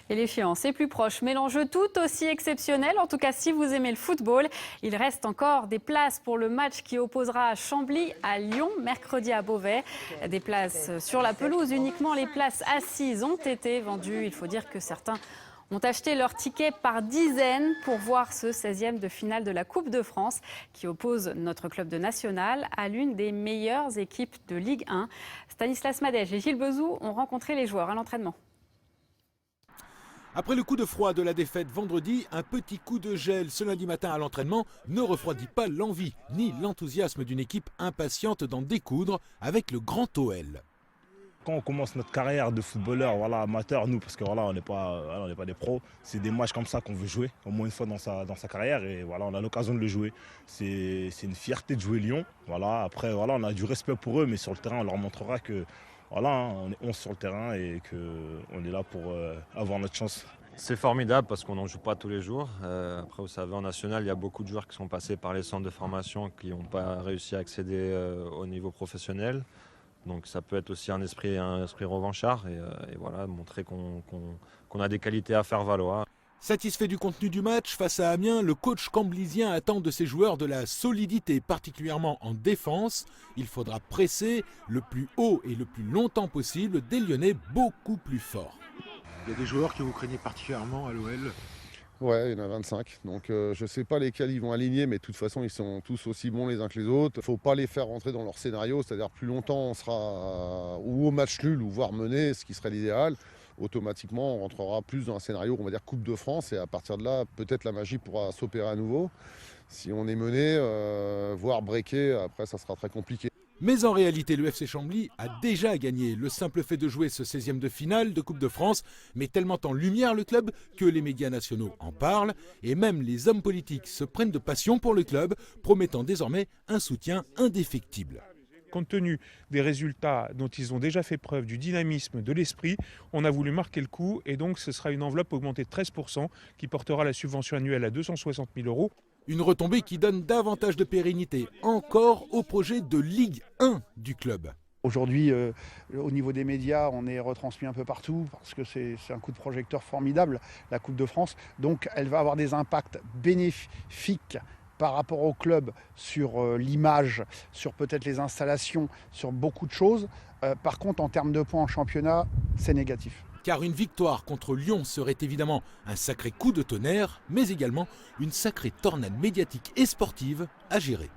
Et l'échéance est plus proche, mais l'enjeu tout aussi exceptionnel. En tout cas, si vous aimez le football, il reste encore des places pour le match qui opposera Chambly à Lyon, mercredi à Beauvais. Des places sur la pelouse, uniquement les places assises ont été vendues. Il faut dire que certains ont acheté leurs tickets par dizaines pour voir ce 16e de finale de la Coupe de France qui oppose notre club de national à l'une des meilleures équipes de Ligue 1. Stanislas Madej et Gilles Bezou ont rencontré les joueurs à l'entraînement. Après le coup de froid de la défaite vendredi, un petit coup de gel ce lundi matin à l'entraînement ne refroidit pas l'envie ni l'enthousiasme d'une équipe impatiente d'en découdre avec le grand OL. Quand on commence notre carrière de footballeur amateur, nous, parce que on n'est pas des pros, c'est des matchs comme ça qu'on veut jouer au moins une fois dans sa carrière et on a l'occasion de le jouer. C'est une fierté de jouer Lyon. Après, on a du respect pour eux, mais sur le terrain, on leur montrera que on est 11 sur le terrain et qu'on est là pour avoir notre chance. C'est formidable parce qu'on n'en joue pas tous les jours. Après, vous savez, en national, il y a beaucoup de joueurs qui sont passés par les centres de formation qui n'ont pas réussi à accéder au niveau professionnel. Donc ça peut être aussi un esprit revanchard et montrer qu'on a des qualités à faire valoir. Satisfait du contenu du match face à Amiens, le coach camblisien attend de ses joueurs de la solidité, particulièrement en défense. Il faudra presser le plus haut et le plus longtemps possible des Lyonnais beaucoup plus forts. Il y a des joueurs que vous craignez particulièrement à l'OL? Ouais, il y en a 25. Donc je ne sais pas lesquels ils vont aligner, mais de toute façon, ils sont tous aussi bons les uns que les autres. Il ne faut pas les faire rentrer dans leur scénario, c'est-à-dire plus longtemps on sera ou au match nul ou voire mené, ce qui serait l'idéal. Automatiquement, on rentrera plus dans un scénario, on va dire Coupe de France, et à partir de là, peut-être la magie pourra s'opérer à nouveau. Si on est mené, voire breaké, après ça sera très compliqué. Mais en réalité, le FC Chambly a déjà gagné. Le simple fait de jouer ce 16e de finale de Coupe de France met tellement en lumière le club que les médias nationaux en parlent et même les hommes politiques se prennent de passion pour le club, promettant désormais un soutien indéfectible. Compte tenu des résultats dont ils ont déjà fait preuve, du dynamisme, de l'esprit, on a voulu marquer le coup et donc ce sera une enveloppe augmentée de 13% qui portera la subvention annuelle à 260 000 €. Une retombée qui donne davantage de pérennité encore au projet de Ligue 1 du club. Aujourd'hui, au niveau des médias, on est retransmis un peu partout parce que c'est un coup de projecteur formidable, la Coupe de France. Donc elle va avoir des impacts bénéfiques par rapport au club sur l'image, sur peut-être les installations, sur beaucoup de choses. Par contre, en termes de points en championnat, c'est négatif. Car une victoire contre Lyon serait évidemment un sacré coup de tonnerre, mais également une sacrée tornade médiatique et sportive à gérer.